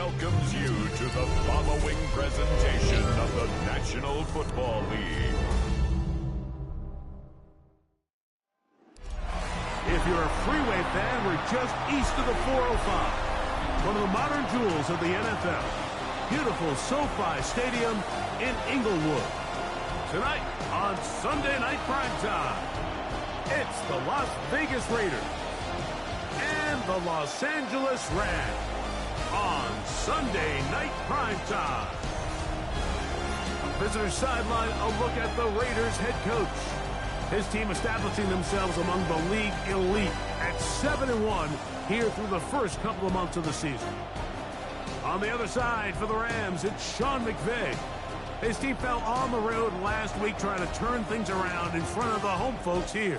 welcomes you to the following presentation of the National Football League. If you're a Freeway fan, we're just east of the 405. One of the modern jewels of the NFL. Beautiful SoFi Stadium in Inglewood. Tonight on Sunday Night Primetime, it's the Las Vegas Raiders and the Los Angeles Rams on Sunday Night Primetime. On Visitor's Sideline, a look at the Raiders head coach. His team establishing themselves among the league elite at 7-1 here through the first couple of months of the season. On the other side for the Rams, it's Sean McVay. His team fell on the road last week trying to turn things around in front of the home folks here.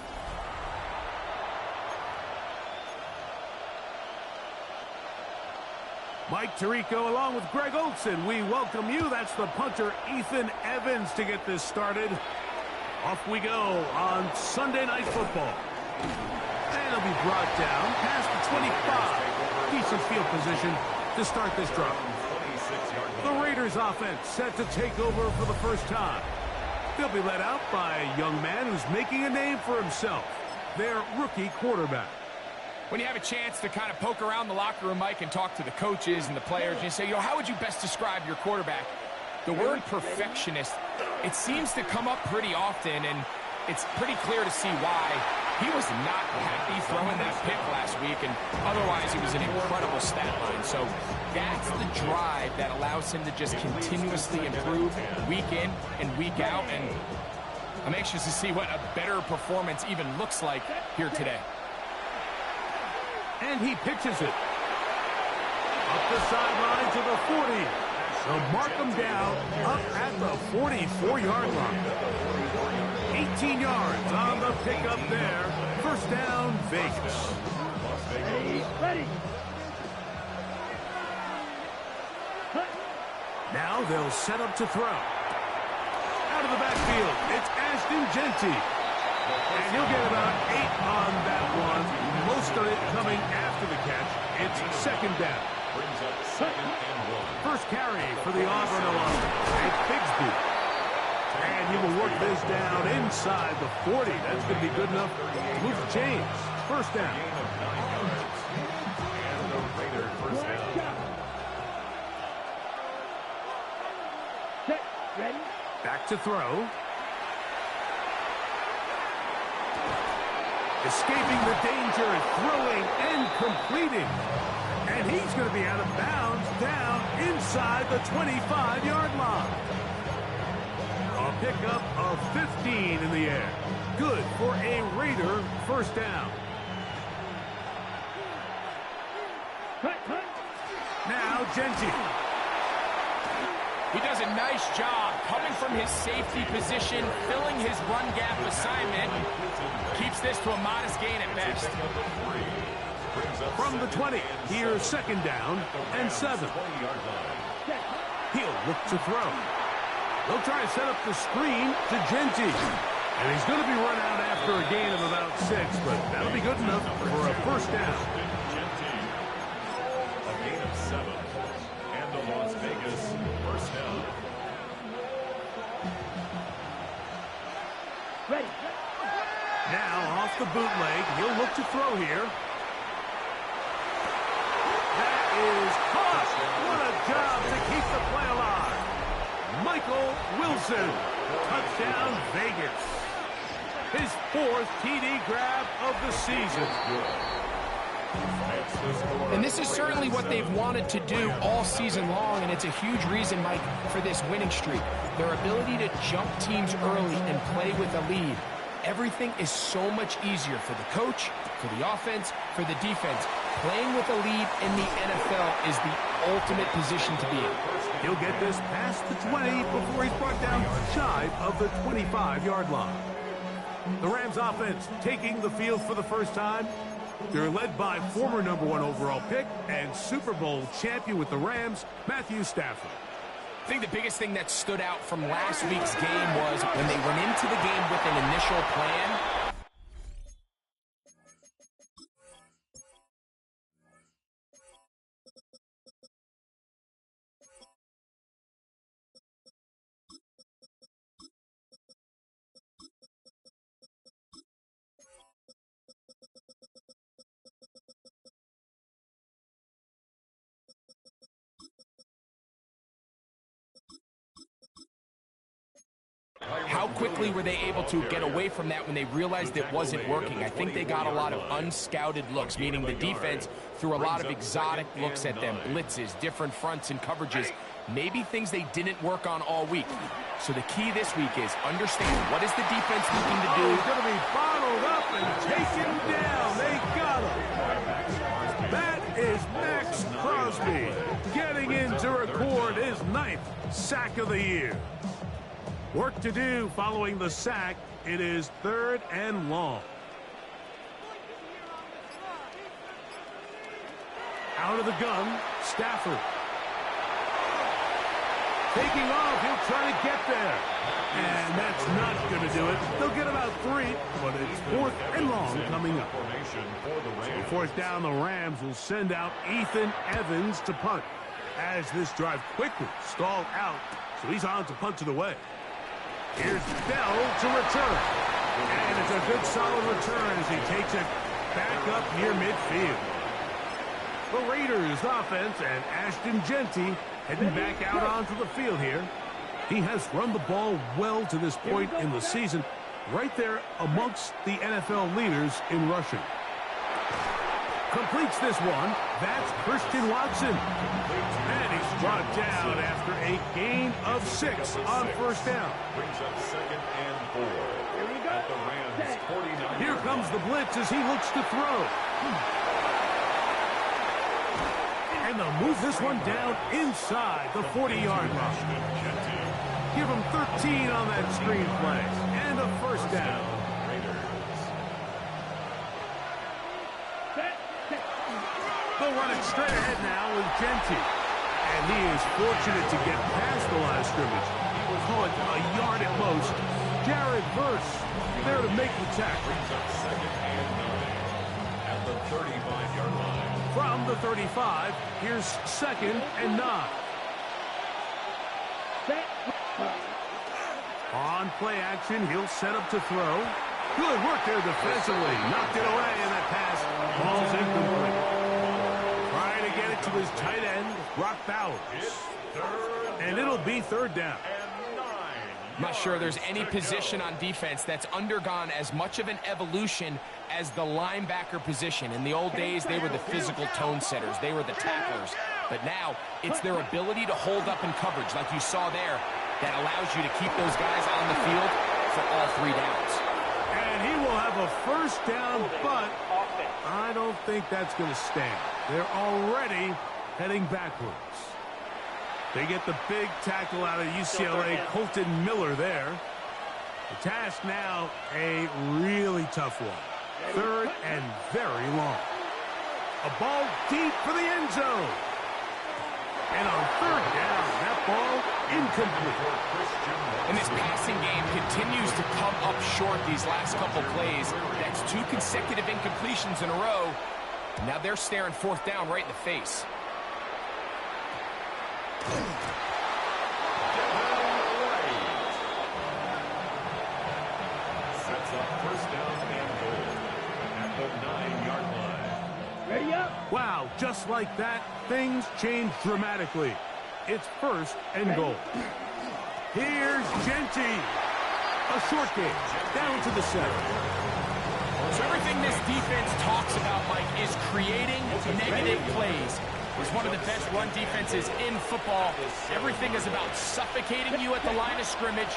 Mike Tirico along with Greg Olsen. We welcome you. That's the punter Ethan Evans to get this started. Off we go on Sunday Night Football. And it'll be brought down past the 25. Decent field position to start this drive. The Raiders offense set to take over for the first time. They'll be led out by a young man who's making a name for himself, their rookie quarterback. When you have a chance to kind of poke around the locker room, Mike, and talk to the coaches and the players, and you say, how would you best describe your quarterback? The word perfectionist, it seems to come up pretty often, and it's pretty clear to see why. He was not happy throwing that pick last week, and otherwise it was an incredible stat line. So that's the drive that allows him to just continuously improve week in and week out, and I'm anxious to see what a better performance even looks like here today. And he pitches it. Up the sideline to the 40. They'll mark him down up at the 44-yard line. 18 yards on the pickup there. First down, Vegas. Ready. Now they'll set up to throw. Out of the backfield, it's Ashton Jeanty. And he'll get about 8 on that one. Most of it coming after the catch. It's second down. First carry for the Auburn alum at Bigsby. And he will work this down inside the 40. That's going to be good enough to move to James. First down. Back to throw. Escaping the danger, throwing and completing. And he's going to be out of bounds down inside the 25-yard line. A pickup of 15 in the air. Good for a Raider first down. Now Jeanty. He does a nice job coming from his safety position, filling his run gap assignment. Keeps this to a modest gain at best. From the 20, here's second down and 7. He'll look to throw. They'll try to set up the screen to Jeanty. And he's going to be run out after a gain of about 6, but that'll be good enough for a first down. A gain of 7. And the Las Vegas first down. Ready. Now off the bootleg, he'll look to throw here. That is caught. What a job to keep the play alive. Michael Wilson, touchdown Vegas. His 4th TD grab of the season. And this is certainly what they've wanted to do all season long, and it's a huge reason, Mike, for this winning streak. Their ability to jump teams early and play with a lead. Everything is so much easier for the coach, for the offense, for the defense. Playing with a lead in the NFL is the ultimate position to be in. He'll get this past the 20 before he's brought down shy of the 25-yard line. The Rams offense taking the field for the first time. They're led by former #1 overall pick and Super Bowl champion with the Rams, Matthew Stafford. I think the biggest thing that stood out from last week's game was when they went into the game with an initial plan, quickly were they able to get away from that when they realized it wasn't working? I think they got a lot of unscouted looks, meaning the defense threw a lot of exotic looks at them, blitzes, different fronts and coverages, maybe things they didn't work on all week. So the key this week is understand what is the defense looking to do. He's going to be bottled up and taken down. They got him. That is Max Crosby getting in to record his 9th sack of the year. Work to do following the sack. It is 3rd and long. Out of the gun, Stafford. Taking off, he'll try to get there. And that's not going to do it. They'll get about 3, but it's 4th and long coming up. So 4th down, the Rams will send out Ethan Evans to punt as this drive quickly stalled out. So he's on to punt it away. Here's Bell to return. And it's a good solid return as he takes it back up near midfield. The Raiders offense and Ashton Jeanty heading back out onto the field here. He has run the ball well to this point in the season, right there amongst the NFL leaders in rushing. Completes this one. That's Christian Watson. And he's brought down after a gain of 6 on 1st down. Brings up 2nd and 4. At the Rams 49. Here comes the blitz as he looks to throw. And they'll move this one down inside the 40-yard line. Give him 13 on that screen play. And a 1st down. They'll run it straight ahead now with Jeanty. And he is fortunate to get past the line of scrimmage. Call it a yard at most. Jared Verse there to make the tackle. Brings up 2nd and 9 at the 35-yard line. From the 35, here's 2nd and 9. On play action, he'll set up to throw. Good work there defensively. Knocked it away, and that pass falls incomplete. Trying to get it to his tight end, Brock Bowers. And it'll be 3rd down. I'm not sure there's any position on defense that's undergone as much of an evolution as the linebacker position. In the old days, they were the physical tone setters. They were the tacklers. But now, it's their ability to hold up in coverage, like you saw there, that allows you to keep those guys on the field for all 3 downs. And he will have a 1st down, but I don't think that's going to stand. They're already heading backwards. They get the big tackle out of UCLA, Colton Miller there. The task now, a really tough one. 3rd and very long. A ball deep for the end zone. And on 3rd down, that ball incomplete. And this passing game continues to come up short these last couple plays. That's 2 consecutive incompletions in a row. Now they're staring 4th down right in the face. Sets up 1st down and goal at the 9-yard line. Ready up. Wow, just like that, things change dramatically. It's 1st and goal. Here's Jeanty. A short game, down to the 7. So everything this defense talks about, Mike, is creating negative plays. It's one of the best run defenses in football. Everything is about suffocating you at the line of scrimmage,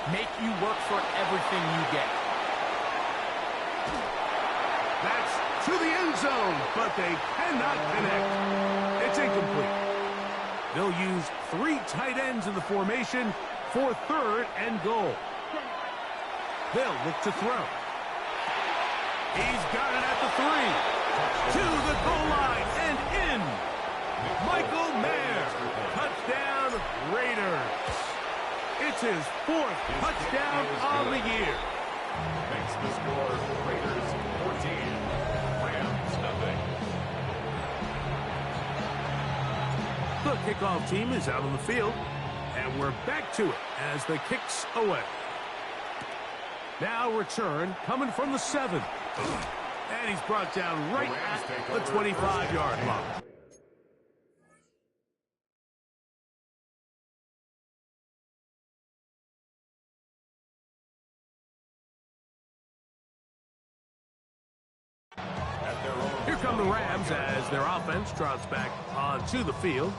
make you work for everything you get. That's to the end zone, but they cannot connect. It's incomplete. They'll use 3 tight ends in the formation for 3rd and goal. They'll look to throw. He's got it at the 3. To the goal line and in. Michael Mayer. Touchdown, Raiders. It's his 4th touchdown of the year. Makes the score Raiders 14, Rams nothing. The kickoff team is out on the field, and we're back to it as the kick's away. Now return coming from the 7. And he's brought down right at the 25-yard line. come the Rams as their offense trots back onto the field.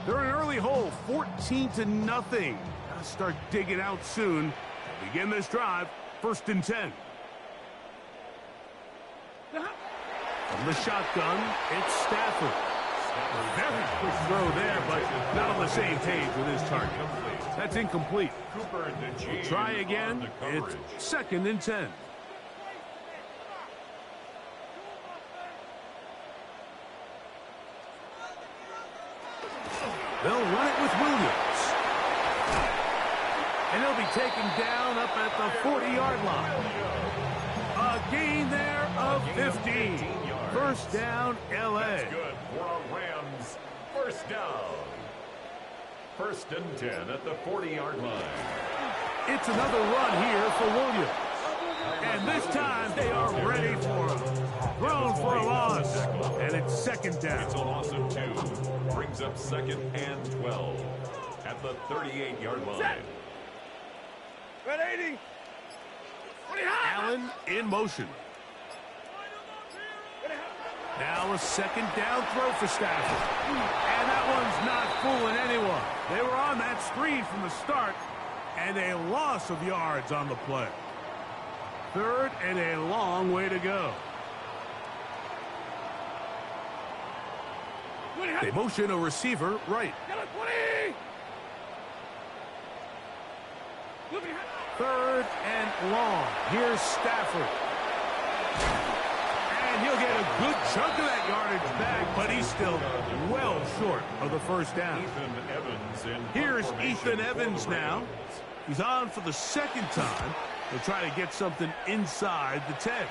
They're in an early hole, 14-0. Gotta start digging out soon. Begin this drive, 1st and 10. From the shotgun, it's Stafford. A very quick throw there, but not on the same page with his target. That's incomplete. We'll try again. It's 2nd and 10. They'll run it with Williams. And he'll be taken down up at the 40-yard line. A gain there of 15. 1st down, L.A. That's good for a Rams 1st down. 1st and 10 at the 40-yard line. It's another run here for Williams. And this time they are ready for him. Thrown for a loss. And it's 2nd down. It's a loss of 2. Brings up 2nd and 12 at the 38-yard line. Allen in motion. Now a 2nd down throw for Stafford. And that one's not fooling anyone. They were on that screen from the start, and a loss of yards on the play. 3rd and a long way to go. They motion a receiver right. 3rd and long. Here's Stafford. And he'll get a good chunk of that yardage back, but he's still well short of the 1st down. Here's Ethan Evans now. He's on for the 2nd time. He'll try to get something inside the 10.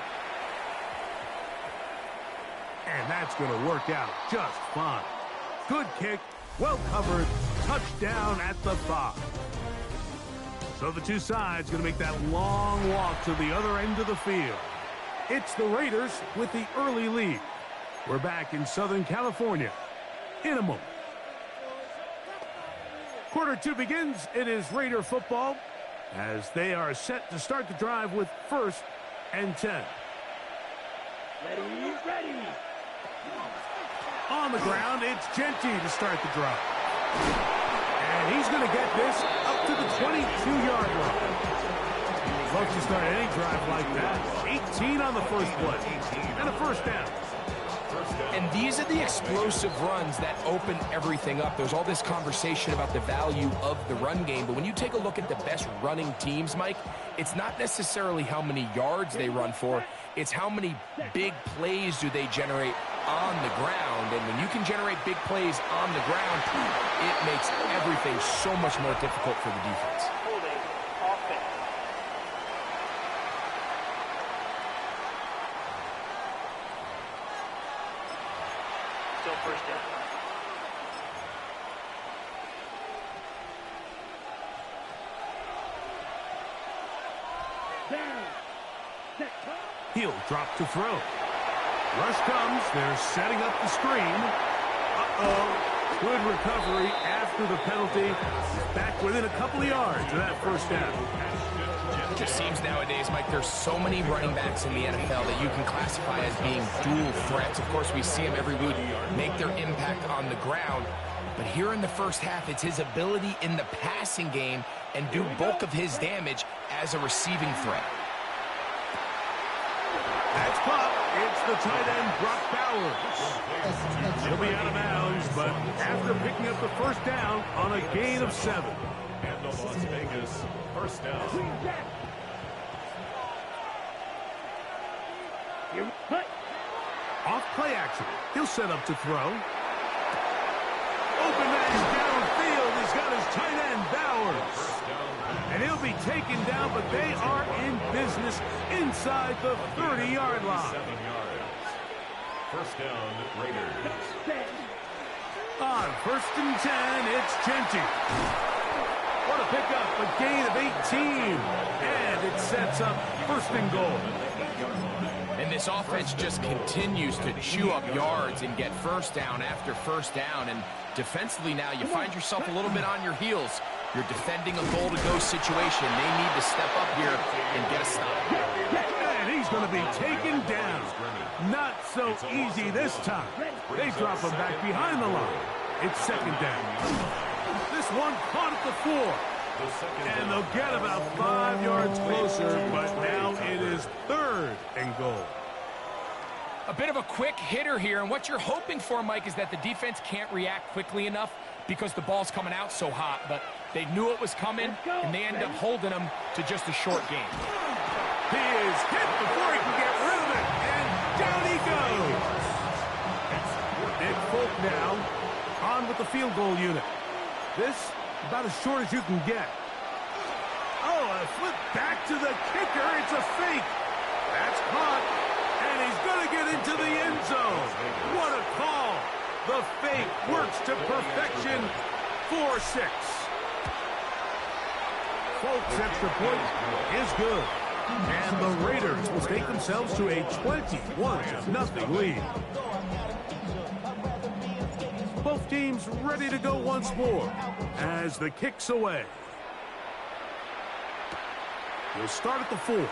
And that's going to work out just fine. Good kick, well covered, touchdown at the 5. So the two sides going to make that long walk to the other end of the field. It's the Raiders with the early lead. We're back in Southern California in a moment. Quarter 2 begins. It is Raider football as they are set to start the drive with 1st and 10. Ready. On the ground, it's Genty to start the drive. And he's going to get this up to the 22-yard line. Love to start any drive like that. 18 on the first play. And a 1st down. And these are the explosive runs that open everything up. There's all this conversation about the value of the run game, but when you take a look at the best running teams, Mike, it's not necessarily how many yards they run for, it's how many big plays do they generate on the ground. And when you can generate big plays on the ground, it makes everything so much more difficult for the defense. Still 1st down. He'll drop to throw. Rush comes. They're setting up the screen. Good recovery after the penalty. Back within a couple of yards of that 1st down. It just seems nowadays, Mike, there's so many running backs in the NFL that you can classify as being dual threats. Of course, we see them every week make their impact on the ground. But here in the 1st half, it's his ability in the passing game and do bulk of his damage as a receiving threat. That's caught. It's the tight end, Brock Bowers. He'll be out of bounds, but after picking up the 1st down on a gain of 7. And the Las Vegas 1st down. Off play action. He'll set up to throw. Open man downfield. He's got his tight end, Bowers. And he'll be taken down, but they are in business inside the 30-yard line. 7 yards. 1st down, Raiders. On 1st and 10, it's Genty. What a pickup, a gain of 18. And it sets up 1st and goal. And this offense just continues to chew up yards and get 1st down after 1st down. And defensively now, you find yourself a little bit on your heels. You're defending a goal-to-go situation. They need to step up here and get a stop. And he's going to be taken down. Not so easy this time. They drop him back behind the line. It's second down. This one caught at the 4. And they'll get about 5 yards closer, but now it is third and goal. A bit of a quick hitter here, and what you're hoping for, Mike, is that the defense can't react quickly enough because the ball's coming out so hot, but they knew it was coming, and they end up holding them to just a short game. He is hit before he can get rid of it, and down he goes. Nick Folk now on with the field goal unit. This about as short as you can get. Oh, a flip back to the kicker. It's a fake. That's caught, and he's going to get into the end zone. What a call. The fake works to perfection. 4-6. Folks' extra point is good. And the Raiders will take themselves to a 21-0 lead. Both teams ready to go once more as the kick's away. He'll start at the 4.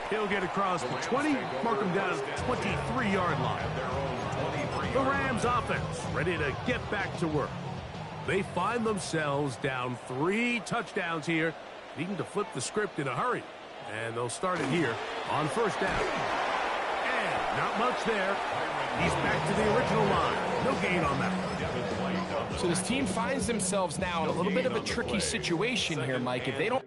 He'll get across the 20, mark him down at the 23-yard line. The Rams offense ready to get back to work. They find themselves down 3 touchdowns here, needing to flip the script in a hurry. And they'll start it here on first down. And not much there. He's back to the original line. No gain on that. So this team finds themselves now in a little bit of a tricky situation here, Mike. If they don't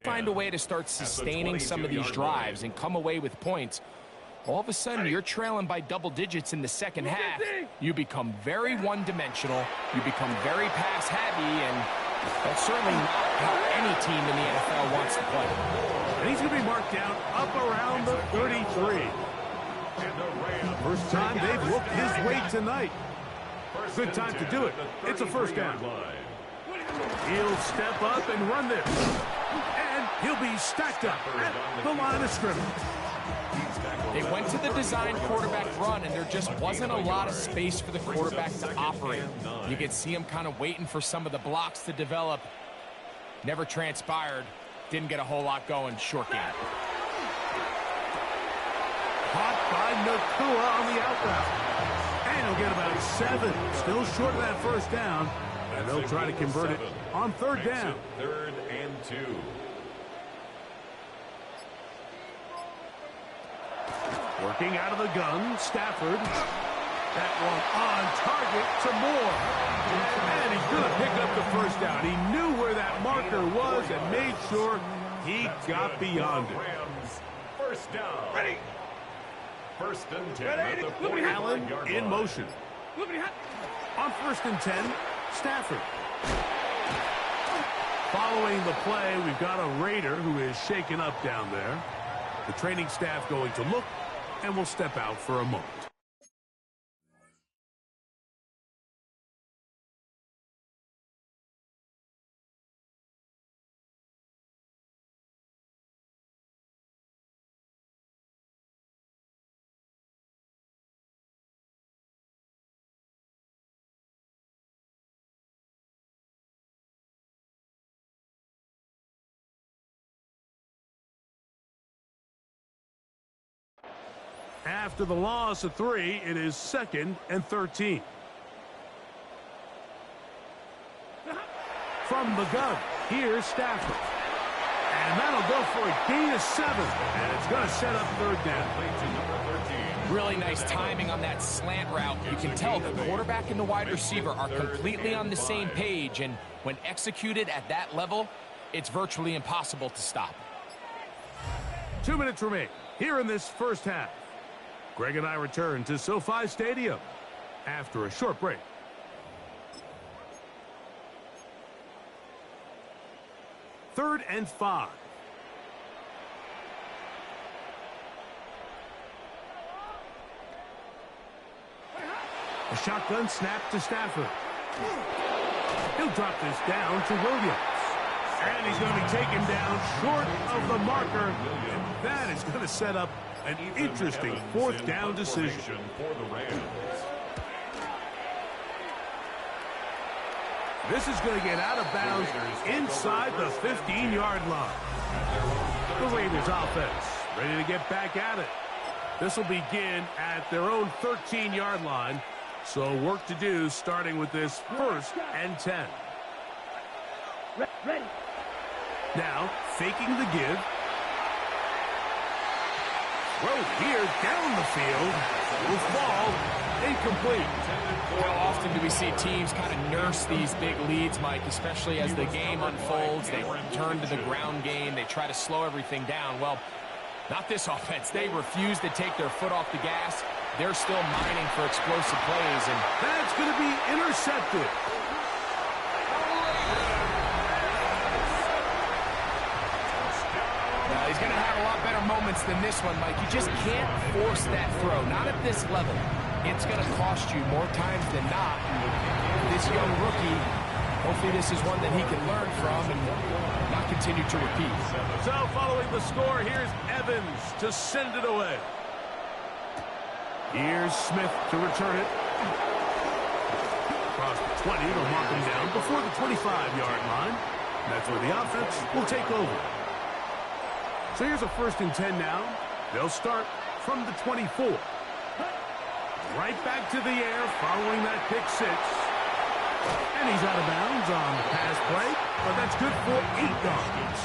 find a way to start sustaining some of these drives and come away with points, all of a sudden you're trailing by double digits in the second half. You become very one-dimensional. You become very pass-heavy, and that's certainly not how any team in the NFL wants to play. And he's going to be marked down up around the 33. First time they've whooped his weight tonight. Good time to do it. It's a first down. He'll step up and run this. And he'll be stacked up at the line of scrimmage. They went to the design quarterback run, and there just wasn't a lot of space for the quarterback to operate. You could see him kind of waiting for some of the blocks to develop. Never transpired. Didn't get a whole lot going. Short game. Caught by Nacua on the outbound. And he'll get about 7. Still short of that first down. And they'll try to convert it on third down. 3rd and 2. Working out of the gun, Stafford. That one on target to Moore. And he's going to pick up the first down. He knew where that marker was and made sure he got beyond it. Rams, first down. Ready. First and 10 at the 45-yard Allen line. in motion. On first and 10, Stafford. Following the play, we've got a Raider who is shaken up down there. The training staff going to look, and will step out for a moment. After the loss of 3, it is 2nd and 13. From the gun, here's Stafford. And that'll go for a gain of 7. And it's going to set up 3rd down. Really nice timing on that slant route. You can tell the quarterback and the wide receiver are completely on the same page. And when executed at that level, it's virtually impossible to stop. 2 minutes remain here in this first half. Greg and I return to SoFi Stadium after a short break. Third and 5. A shotgun snap to Stafford. He'll drop this down to Williams. And he's going to be taken down short of the marker. And that is going to set up an interesting 4th down decision. For the Rams. This is going to get out of bounds inside the 15-yard line. The Raiders offense ready to get back at it. This will begin at their own 13-yard line. So work to do starting with this 1st and 10. Ready. Now faking the give. Throw here down the field. Will fall incomplete. How often do we see teams kind of nurse these big leads, Mike, especially as the game unfolds? They turn to the ground game. They try to slow everything down. Well, not this offense. They refuse to take their foot off the gas. They're still mining for explosive plays. And that's going to be intercepted. he's going to have a lot better moments than this one, Mike. You just can't force that throw. Not at this level. It's going to cost you more times than not. This young rookie, hopefully this is one that he can learn from and not continue to repeat. So following the score, here's Evans to send it away. Here's Smith to return it. Across the 20, they'll mark him down before the 25-yard line. That's where the offense will take over. So here's a 1st and 10 now. They'll start from the 24. Right back to the air following that pick 6. And he's out of bounds on the pass play, but that's good for 8 yards.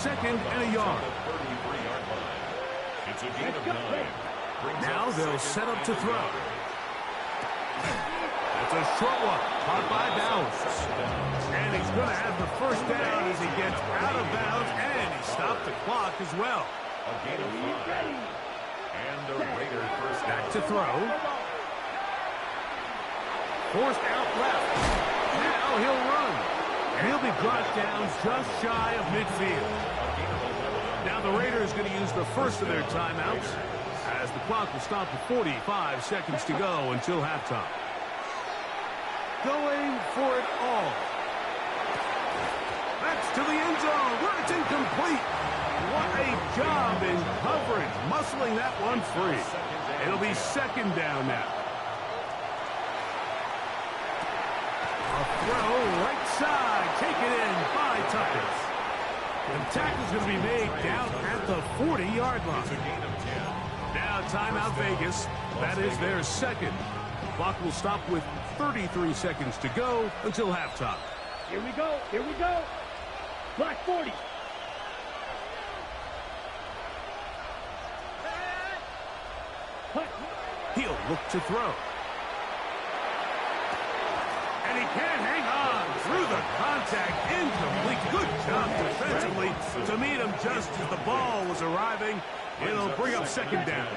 2nd and a yard. It's a gain of 9. Now they'll set up to throw. That's a short one, caught by Downs. And he's going to have the 1st down as he gets out of bounds, and he stopped the clock as well. A gain of 5. And the Raiders first Back to throw. Forced out left. Now he'll run. And he'll be brought down just shy of midfield. Now the Raiders going to use the first of their timeouts as the clock will stop at 45 seconds to go until halftime. Going for it all. That's to the end zone where it's incomplete. What a job in coverage, muscling that one free. It'll be 2nd down now. A throw right side, taken in by Tucker. The tackle's going to be made down at the 40-yard line. Now timeout Vegas. That is their 2nd. Clock will stop with 33 seconds to go until halftime. Here we go. Clock 40. He'll look to throw. And he can't hang on through the contact. Incomplete. Good job defensively to meet him just as the ball was arriving. It'll bring up second down.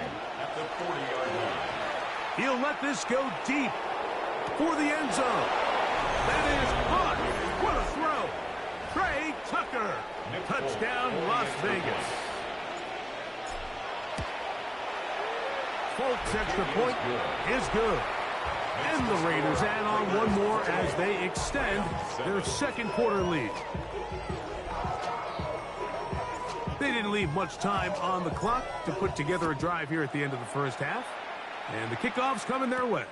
At the 40-yard line. He'll let this go deep for the end zone. That is caught. What a throw. Trey Tucker. Touchdown, Las Vegas. Folks' extra point is good. And the Raiders add on one more as they extend their second quarter lead. They didn't leave much time on the clock to put together a drive here at the end of the first half. And the kickoff's coming their way.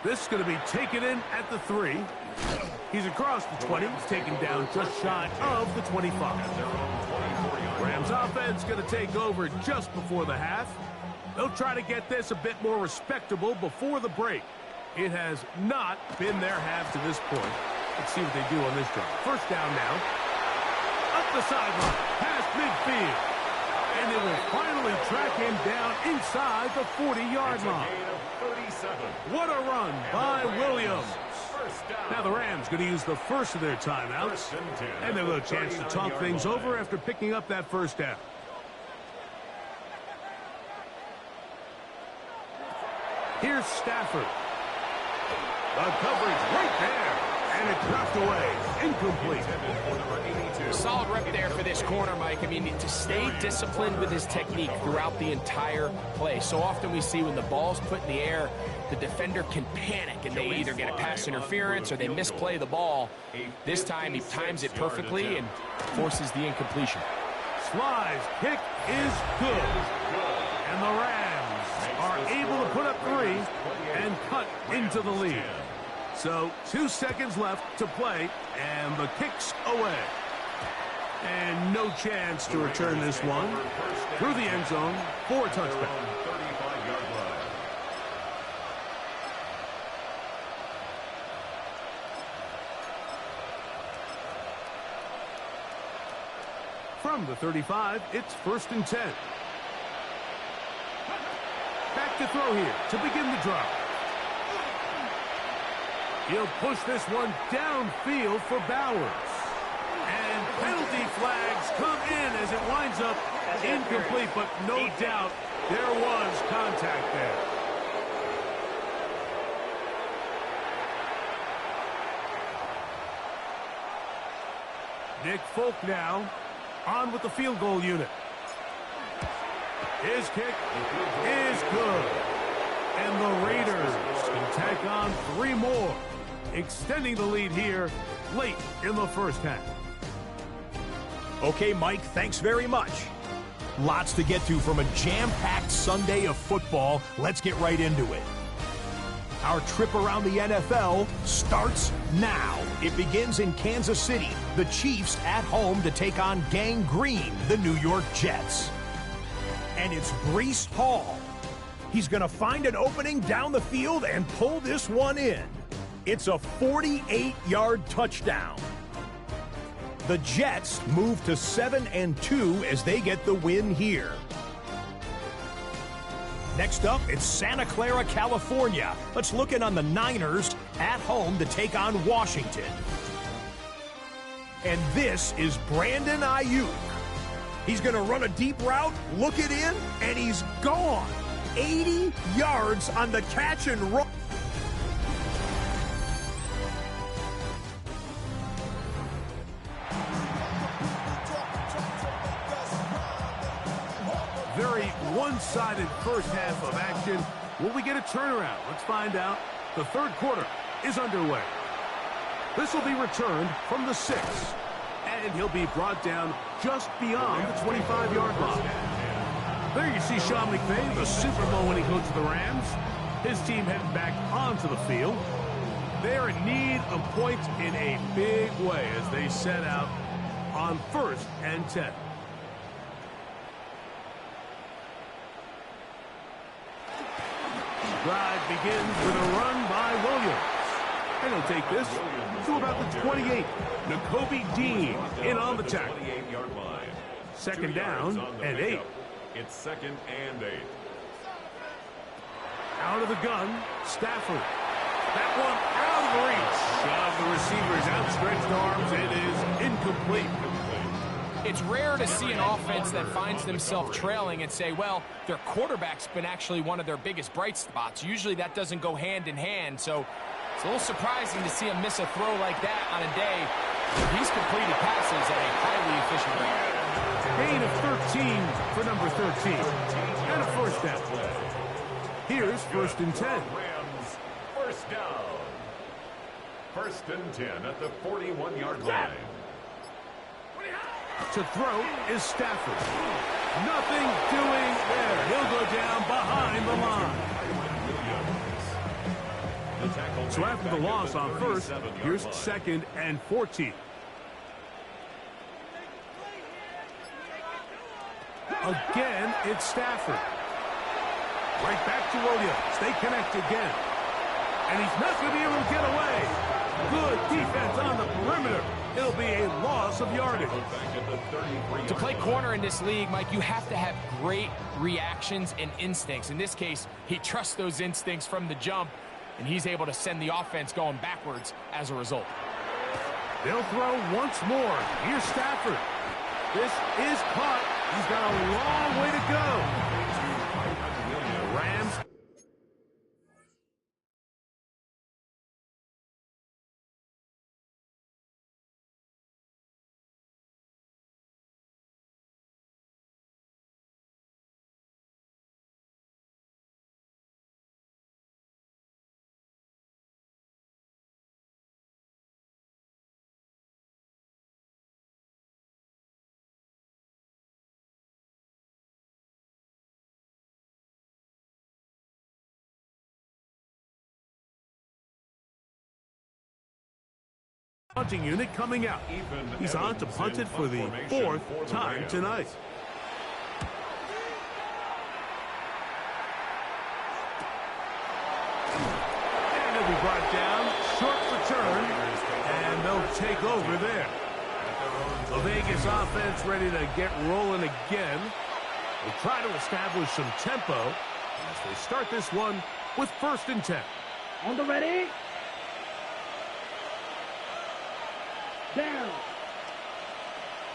This is going to be taken in at the 3. He's across the 20. He's taken down just shy of the 25. Rams offense going to take over just before the half. They'll try to get this a bit more respectable before the break. It has not been their half to this point. Let's see what they do on this drive. First down now. Up the sideline, past midfield. And it will finally track him down inside the 40-yard line. What a run by Williams. Now the Rams going to use the first of their timeouts. And they'll have a chance to talk things over after picking up that first down. Here's Stafford. The coverage right there. And it's knocked away. Incomplete. Solid rep there for this corner, Mike. I mean, to stay disciplined with his technique throughout the entire play. So often we see when the ball's put in the air, the defender can panic, and they either get a pass interference or they misplay the ball. This time he times it perfectly and forces the incompletion. Sly's kick is good. And the Rams are able to put up 3 and cut into the lead. So 2 seconds left to play, and the kick's away. And no chance to return this one through the end zone for a touchback. From the 35, it's 1st and 10. Back to throw here to begin the drive. He'll push this one downfield for Bowers. And penalty flags come in as it winds up incomplete, but no doubt there was contact there. Nick Folk now on with the field goal unit. His kick is good. And the Raiders can tack on 3 more, extending the lead here late in the first half. Okay, Mike, thanks very much. Lots to get to from a jam-packed Sunday of football. Let's get right into it. Our trip around the NFL starts now. It begins in Kansas City. The Chiefs at home to take on Gang Green, the New York Jets. And it's Breece Hall. He's going to find an opening down the field and pull this one in. It's a 48-yard touchdown. The Jets move to 7-2 as they get the win here. Next up, it's Santa Clara, California. Let's look in on the Niners at home to take on Washington. And this is Brandon Ayuk. He's going to run a deep route, look it in, and he's gone. 80 yards on the catch and run. Very one-sided first half of action. Will we get a turnaround? Let's find out. The third quarter is underway. This will be returned from the 6. And he'll be brought down just beyond the 25-yard line. There you see Sean McVay, the Super Bowl winning coach of the Rams. His team heading back onto the field. They're in need of points in a big way as they set out on 1st and 10. Drive begins with a run by Williams. And he'll take this to about the 28. Nakobe Dean in on the tackle. 28-yard line. Second down and 8. It's 2nd and 8. Out of the gun, Stafford. That one out of reach of the receiver's outstretched arms. It is incomplete. It's rare to see an offense that finds themselves trailing and say, well, their quarterback's been actually one of their biggest bright spots. Usually that doesn't go hand in hand, so it's a little surprising to see him miss a throw like that on a day where he's completed passes at a highly efficient rate. Gain of 13 for number 13. And a first down. Here's 1st and 10. Rams, first down. 1st and 10 at the 41-yard line. To throw is Stafford. Nothing doing there. He'll go down behind the line. So after the loss on 1st, here's 2nd and 14. Again, it's Stafford. Right back to Williams. They connect again. And he's not going to be able to get away. Good defense on the perimeter. It'll be a loss of yardage. To play corner in this league, Mike, you have to have great reactions and instincts. In this case, he trusts those instincts from the jump, and he's able to send the offense going backwards as a result. They'll throw once more. Here's Stafford. This is caught. He's got a long way to go. The Rams. Punting unit coming out. He's on to punt it for the 4th time tonight. And he'll be brought down. Short return. And they'll take over there. The Vegas offense ready to get rolling again. They try to establish some tempo as they start this one with 1st and 10. On the ready. Down.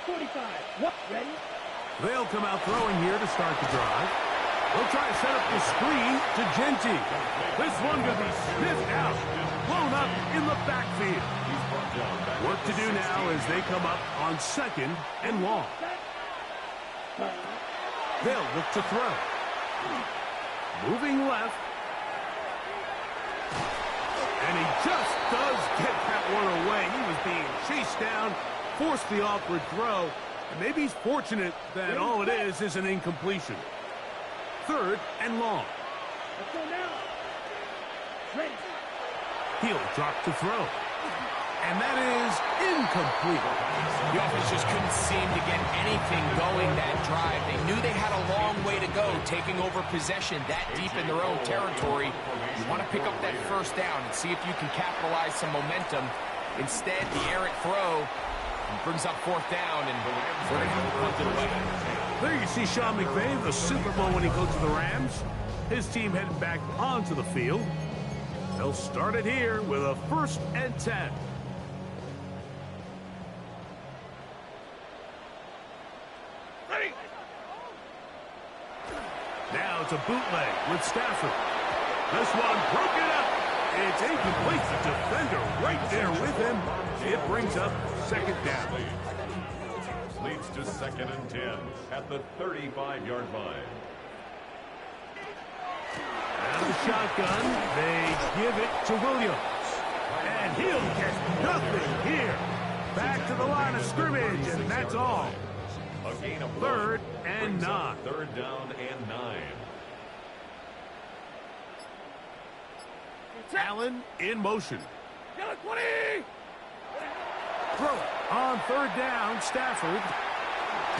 45. What? Ready? They'll come out throwing here to start the drive. They'll try to set up the screen to Genty. This one could be sniffed out. Blown up in the backfield. Work to do now as they come up on 2nd and long. They'll look to throw. Moving left. And he just does get that one away. He was being chased down, forced the awkward throw, and maybe he's fortunate that all it is an incompletion. 3rd and long. Let's go now. Ready. He'll drop to throw. And that is incomplete. The offense just couldn't seem to get anything going that drive. They knew they had a long way to go, taking over possession that deep in their own territory. You want to pick up that 1st down and see if you can capitalize some momentum. Instead, the errant throw brings up 4th down, and we're going to have to punt it away. There you see Sean McVay, the Super Bowl winning coach of the Rams. His team heading back onto the field. They'll start it here with a 1st and 10. Now it's a bootleg with Stafford. This one broken up. It's incomplete. The defender right there with him. It brings up 2nd down. Leads to 2nd and 10 at the 35-yard line. Out of the shotgun, they give it to Williams. And he'll get nothing here. Back to the line of scrimmage, and that's all. A gain of 3rd and 9. 3rd down and 9. Allen in motion. Yellow 20. Throw on 3rd down, Stafford.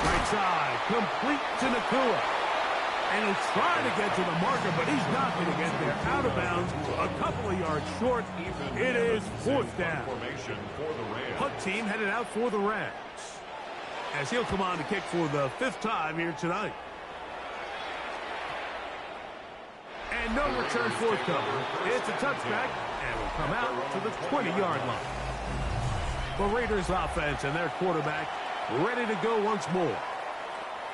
Right side, complete to Nakua. And he'll try to get to the marker, but he's not going to get there. Out of bounds, a couple of yards short. It is 4th down. Formation for the Rams. Punt team headed out for the Rams, as he'll come on to kick for the 5th time here tonight. And no return forthcoming. It's a touchback, and will come out to the 20-yard line. The Raiders offense and their quarterback ready to go once more.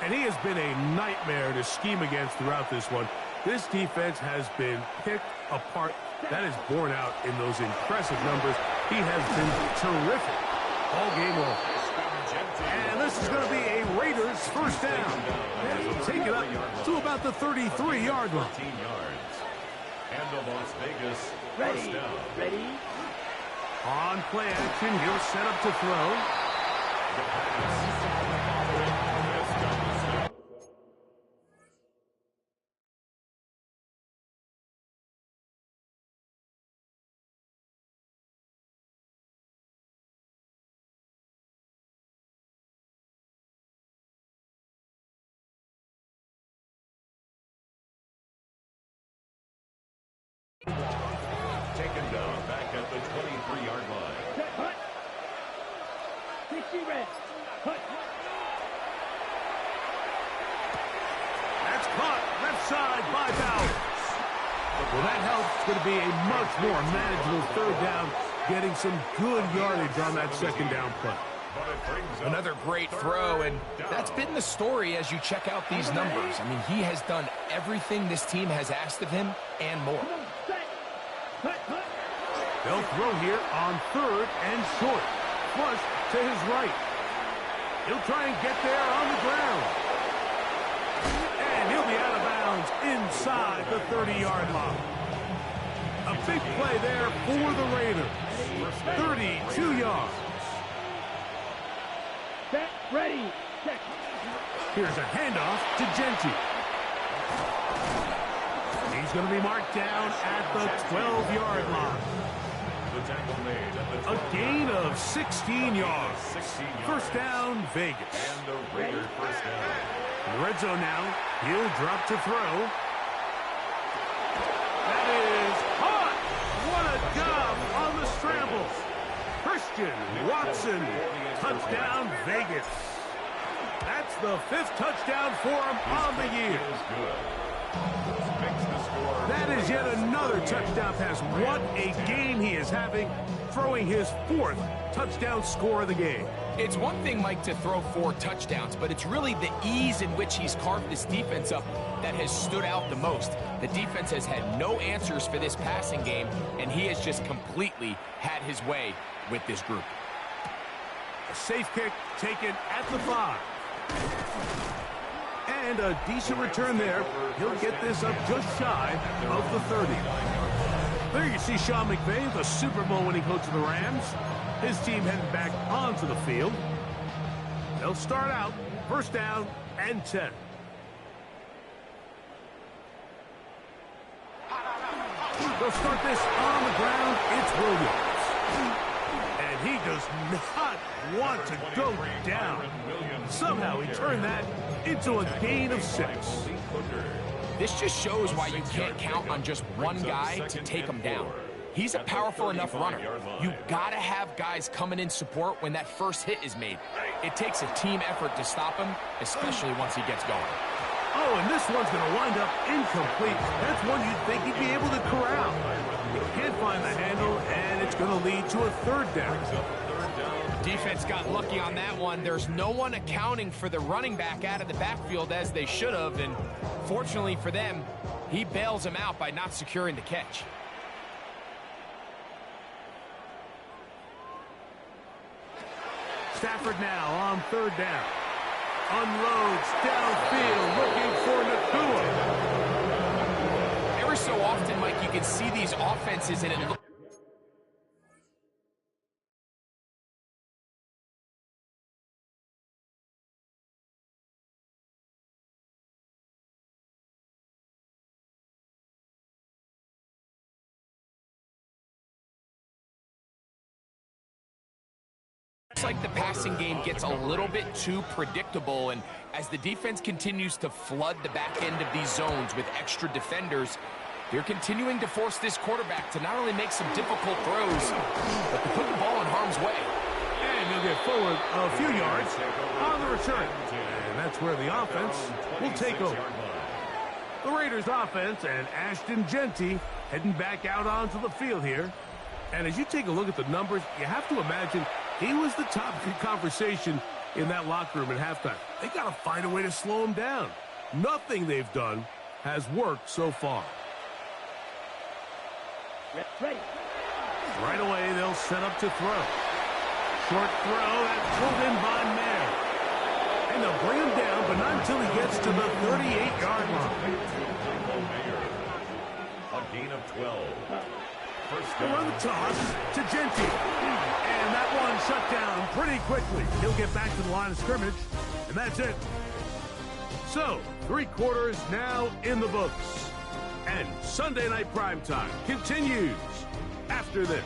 And he has been a nightmare to scheme against throughout this one. This defense has been picked apart. That is borne out in those impressive numbers. He has been terrific all game long. And this is going to be a Raiders first down. And they'll take it up to about the 33-yard line. 13 yards. And the Las Vegas Ready. first down. Ready. On play action, he'll set up to throw. The pass. This comes up. Taken down back at the 23-yard line. Set. Hut. 60 red. Hut. That's caught left side by Bowers. Well, that helps. It's going to be a much more manageable third down, getting some good yardage on that second down play. But it brings up Another great throw, and that's been the story as you check out these numbers. I mean, he has done everything this team has asked of him and more. Come on. Set. Hut. Hut. They'll throw here on third and short. Flush to his right. He'll try and get there on the ground. And he'll be out of bounds inside the 30-yard line. A big play there for the Raiders. 32 yards. Set. Ready. Check. Here's a handoff to Genti. He's going to be marked down at the 12-yard line. the tackle made at the A gain of 16 yards. 16 yards. First down, Vegas. And the Raiders first down. Red zone now. He'll drop to throw. That is hot. What a job on the scramble. Christian Watson. Touchdown, Vegas. That's the 5th touchdown for him on the year. Is good. Makes the score. That is yet another touchdown pass. What a game he is having, throwing his 4th touchdown score of the game. It's one thing, Mike, to throw 4 touchdowns, but it's really the ease in which he's carved this defense up that has stood out the most. The defense has had no answers for this passing game, and he has just completely had his way with this group. A safe kick taken at the 5. And a decent return there. He'll get this up just shy of the 30. There you see Sean McVay, the Super Bowl winning coach of the Rams. His team heading back onto the field. They'll start out first down and 10. They'll start this on the ground. It's Williams. And he does not want to go down. Somehow he turned that into a gain of 6. This just shows why you can't count on just one guy to take him down. He's a powerful enough runner. You gotta have guys coming in support when that first hit is made. It takes a team effort to stop him, especially once he gets going. Oh, and this one's going to wind up incomplete. That's one you'd think he'd be able to corral. He can't find the handle, and it's going to lead to a 3rd down. Defense got lucky on that one. There's no one accounting for the running back out of the backfield as they should have, and fortunately for them, he bails him out by not securing the catch. Stafford now on 3rd down. Unloads downfield, looking for Nakua. Every so often, Mike, you can see these offenses, and it looks like the passing game gets a little bit too predictable, and as the defense continues to flood the back end of these zones with extra defenders, they're continuing to force this quarterback to not only make some difficult throws, but to put the ball in harm's way. And he'll get forward a few yards on the return. And that's where the offense will take over. The Raiders offense and Ashton Genti heading back out onto the field here. And as you take a look at the numbers, you have to imagine he was the top conversation in that locker room at halftime. They got to find a way to slow him down. Nothing they've done has worked so far. Ready. Right away, they'll set up to throw. Short throw, that's pulled in by Mayer. And they'll bring him down, but not until he gets to the 38-yard line. A gain of 12. First They'll run the toss to Gentile. And that one shut down pretty quickly. He'll get back to the line of scrimmage, and that's it. So, 3 quarters now in the books. And Sunday Night Primetime continues after this.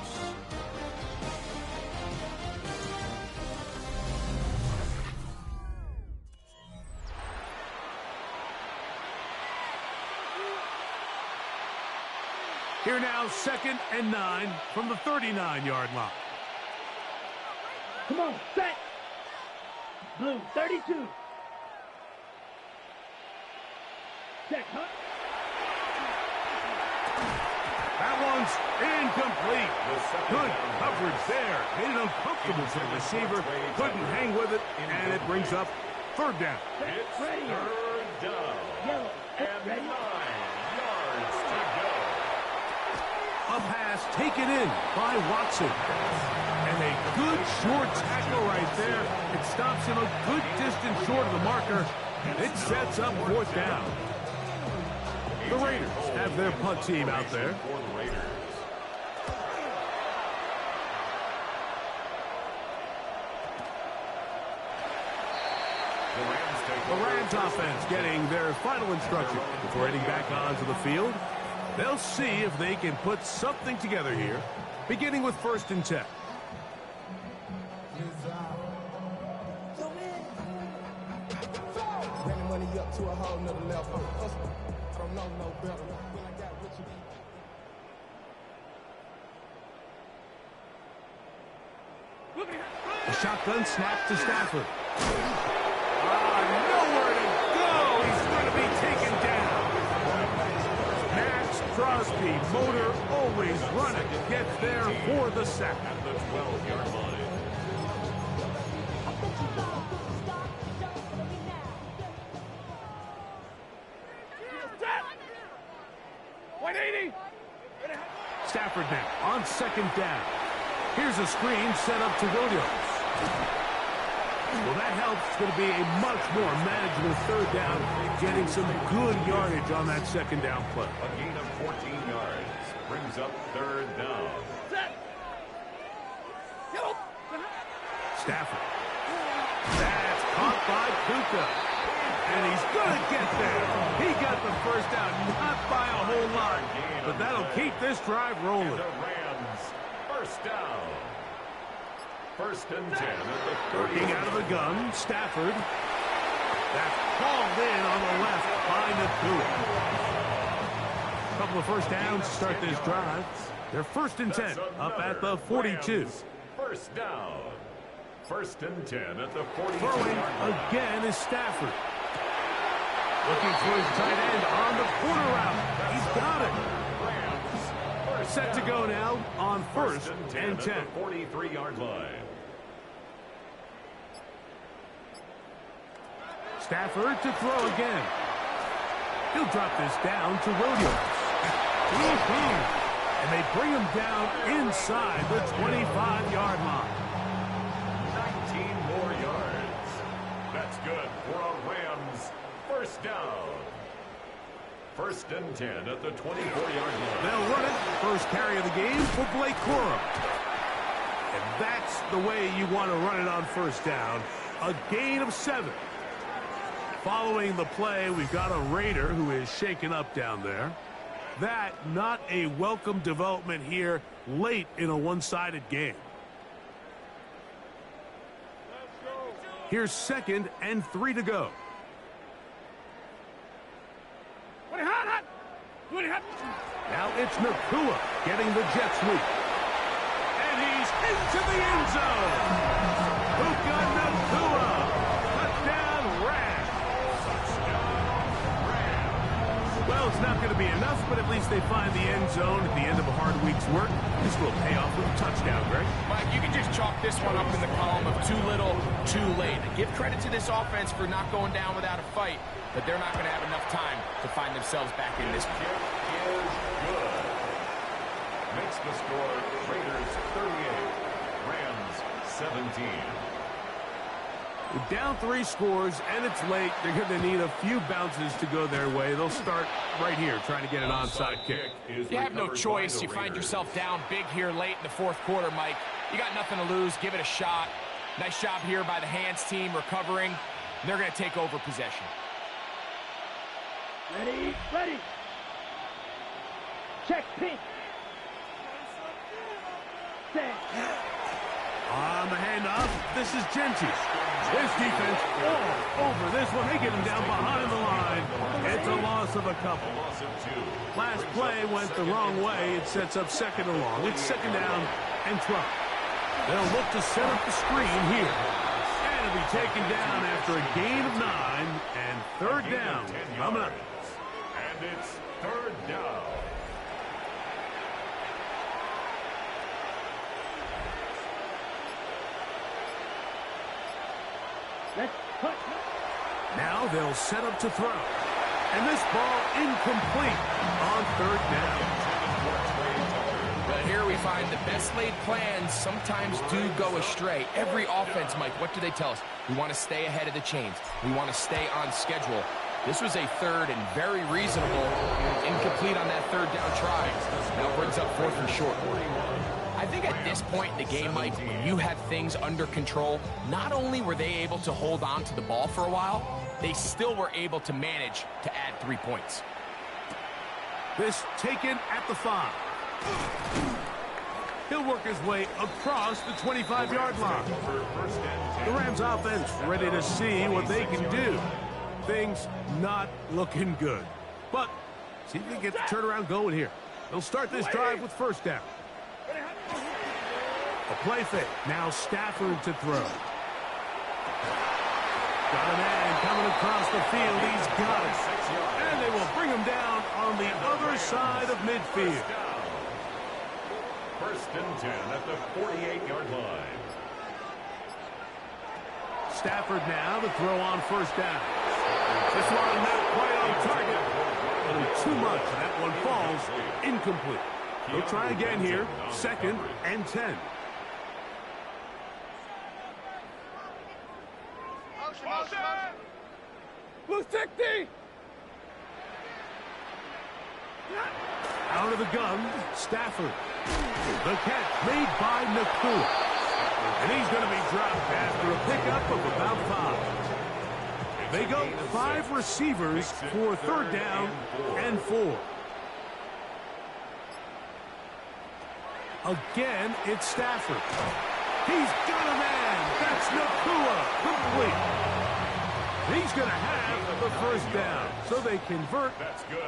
Here now, 2nd and 9 from the 39-yard line. Come on, set. Blue, 32. Check, huh? That one's incomplete. Good coverage there. Made it uncomfortable for the receiver. Couldn't hang with it, and it brings up 3rd down. It's Ready. 3rd down. Yellow, And 9 ready. yards to go. A pass taken in by Watson. And a good short tackle right there. It stops him a good distance short of the marker. It sets up 4th down. The Raiders have their punt team out there. For the Raiders. The Rams offense getting their final instruction before heading back onto the field. They'll see if they can put something together here, beginning with 1st and 10. A shotgun snap to Stafford. Nowhere to go. He's going to be taken down. Max Crosby, motor always running, gets there for the sack. At the 12-yard line. Stafford now on 2nd down. Here's a screen set up to Williams. Well, that helps. It's going to be a much more manageable 3rd down, getting some good yardage on that 2nd down play. A gain of 14 yards brings up 3rd down. Stafford. That's caught by Puka. And he's going to get there. He got the 1st down, not by a whole lot. But that'll keep this drive rolling. And the Rams, 1st down. 1st and 10 at the 30. Working out of the gun, Stafford. That's hauled in on the left by Nakua. A couple of 1st downs to start this drive. They're 1st and 10 up at the 42. Rams, 1st down. 1st and 10 at the 42. Throwing again is Stafford. Looking for his tight end on the corner route. He's got it. Rams, Set to go now on 1st and 10. At the 43-yard line. Stafford to throw again. He'll drop this down to Williams. And they bring him down inside the 25-yard line. 19 more yards. That's good for a Rams 1st down. 1st and 10 at the 24-yard line. They'll run it. 1st carry of the game for Blake Corum. And that's the way you want to run it on 1st down. A gain of 7. Following the play, we've got a Raider who is shaken up down there. That not a welcome development here late in a one-sided game. Here's 2nd and 3 to go. Now it's Nakua getting the jet sweep. And he's into the end zone. Puka Nakua. Touchdown, Rams. Well, it's not going to be enough, but but at least they find the end zone at the end of a hard week's work. This will pay off with a touchdown, Greg. Mike, you can just chalk this one up in the column of too little, too late. Give credit to this offense for not going down without a fight, but they're not going to have enough time to find themselves back in this game. Is good. Makes the score Raiders 38, Rams 17. With down 3 scores, and it's late, they're going to need a few bounces to go their way. They'll start right here, trying to get an onside kick. You have no choice. You find yourself down big here late in the fourth quarter, Mike. You got nothing to lose. Give it a shot. Nice job here by the hands team recovering. They're going to take over possession. Ready, ready. Check pink. Set. On the handoff, this is Genty. His defense all over this one. They get him down behind the line. It's a loss of a couple. Last play went the wrong way. It sets up second and long. It's second down and 12. They'll look to set up the screen here. And it'll be taken down after a gain of 9 and third down coming up. And it's third down. Let's cut. Now they'll set up to throw. And this ball incomplete on third down. But here we find the best laid plans sometimes do go astray. Every offense, Mike, what do they tell us? We want to stay ahead of the chains. We want to stay on schedule. This was a third and very reasonable, incomplete on that third down try. Now brings up fourth and short. I think at this point in the game, Mike, when you have things under control, not only were they able to hold on to the ball for a while, they still were able to manage to add 3 points. This taken at the 5. He'll work his way across the 25-yard line. The Rams offense ready to see what they can do. Things not looking good. But see if they get the turnaround going here. They'll start this drive with first down. A play fake. Now Stafford to throw. Got a man coming across the field. He's got it. And they will bring him down on the other side of midfield. First and 10 at the 48-yard line. Stafford now to throw on first down. This one not quite on target. A little too much. That one falls incomplete. They'll try again here. Second and 10. Blue 60. Out of the gun, Stafford. The catch made by Nakua. And he's going to be dropped after a pickup of about 5. They go 5 receivers for third down and 4. Again, it's Stafford. He's got a man. That's Nakua. Complete. He's going to have the first down. So they convert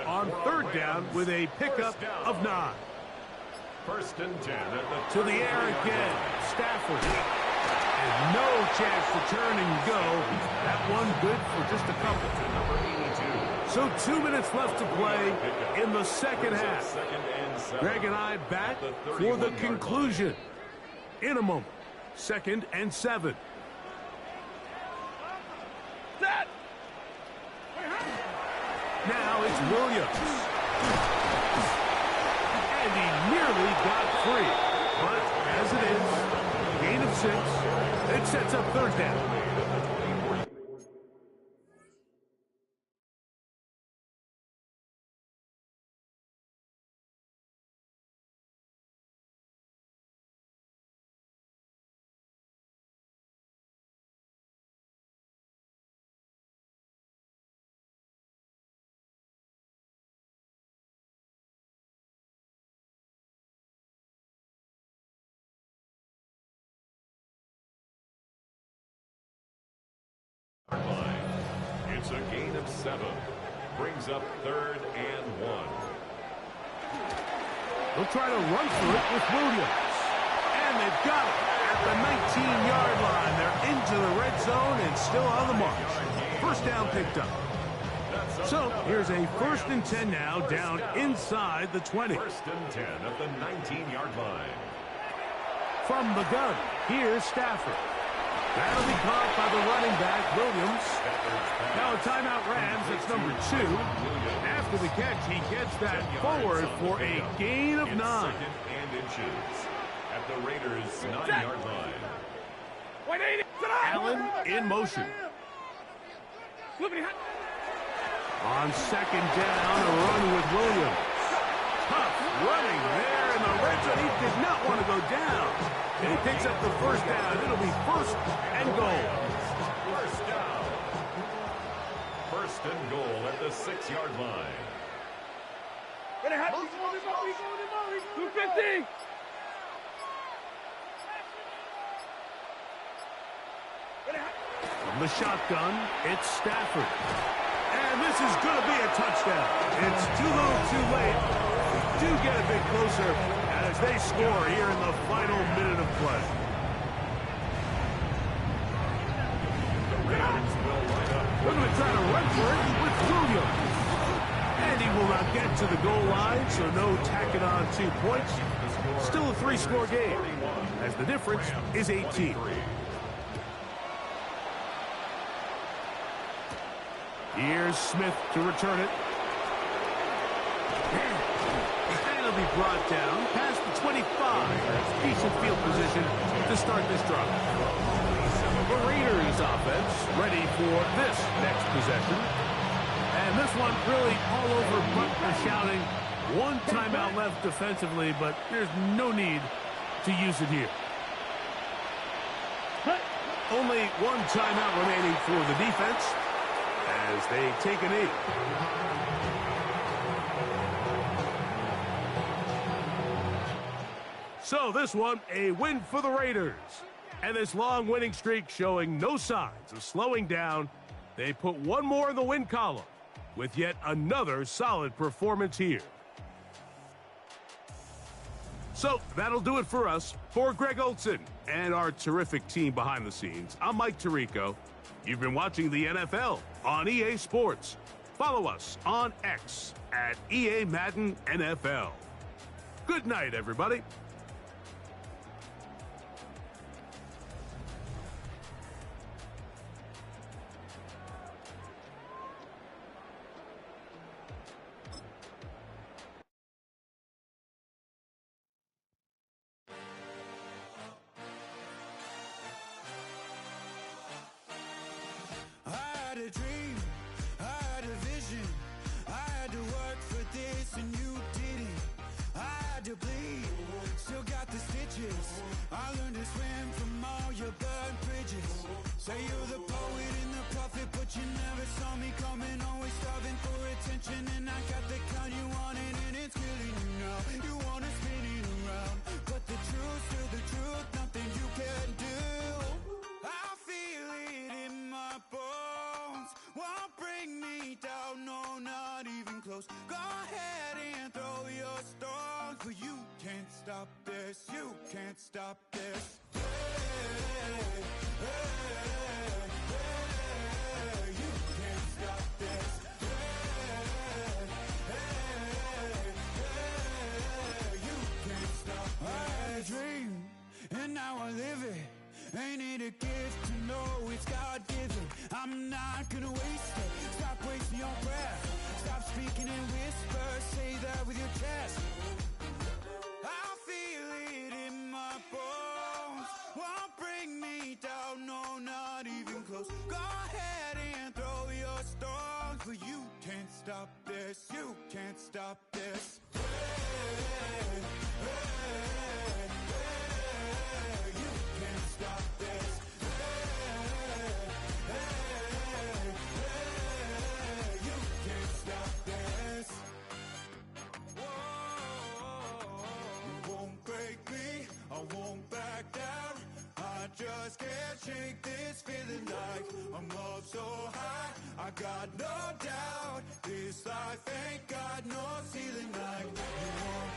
on third down with a pickup of 9. First and 10 at the To the air again. Stafford. And no chance to turn and go. That one good for just a couple. So 2 minutes left to play in the second half. Greg and I back for the conclusion. In a moment. Second and 7. Set. Now it's Williams. And he nearly got free. But as it is, gain of 6. It sets up third down. It's a gain of 7. Brings up third and 1. They'll try to run for it with Williams. And they've got it at the 19-yard line. They're into the red zone and still on the march. First down picked up. That's So here's a 1st and 10 now, down inside the 20. 1st and 10 at the 19-yard line. From the gun, here's Stafford. That'll be caught by the running back, Williams. Now a timeout Rams, it's number 2. After the catch, he gets that forward for a gain of 9. 2nd and inches at the Raiders' 9-yard line. Allen in motion. On 2nd down, a run with Williams. Tough running there in the red zone. He did not want to go down. And he picks up the 1st down. It'll be 1st and goal. 1st down. 1st and goal at the 6-yard line. 250. From the shotgun, it's Stafford. And this is going to be a touchdown. It's too little, too late. They do get a bit closer as they score here in the final minute of play. The Raiders will line up. We're going to try to run for it with Williams. And he will not get to the goal line, so no tacking on 2 points. Still a 3-score game, as the difference is 18. Here's Smith to return it. And it'll be brought down past the 25. That's decent field position to start this drive. The Raiders offense ready for this next possession. And this one really all over but the shouting. 1 timeout left defensively, but there's no need to use it here. Only 1 timeout remaining for the defense as they take a knee. So this one, a win for the Raiders. And this long winning streak showing no signs of slowing down. They put 1 more in the win column with yet another solid performance here. So that'll do it for us. For Greg Olson and our terrific team behind the scenes, I'm Mike Tirico. You've been watching the NFL on EA Sports. Follow us on X at EA Madden NFL. Good night, everybody. Dream, I had a vision, I had to work for this and you didn't. I had to bleed, still got the stitches. I learned to swim from all your burned bridges. Say you're the poet and the prophet, but you never saw me coming. Always starving for attention, and I got the kind you wanted, and it's killing you now. You wanna spin it around, but the truth's still the truth. Nothing you can do. I feel it in my bones. Won't bring me down, no, not even close. Go ahead and throw your stones, but you can't stop this, you can't stop this. Hey, hey, hey, you can't stop this. Hey, hey, hey, you can't stop this. I had a dream, and now I live it. Ain't it a gift to know it's God-given? I'm not gonna waste it. Stop wasting your breath. Stop speaking in whispers. Say that with your chest. I feel it in my bones. Won't bring me down, no, not even close. Go ahead and throw your stones, but you can't stop this. You can't stop this. Hey, hey, hey, hey, you can't stop this. Hey, hey, hey, you can't stop this. Whoa, you won't break me, I won't back down. I just can't shake this feeling like I'm up so high. I got no doubt, this life ain't got no ceiling like you want.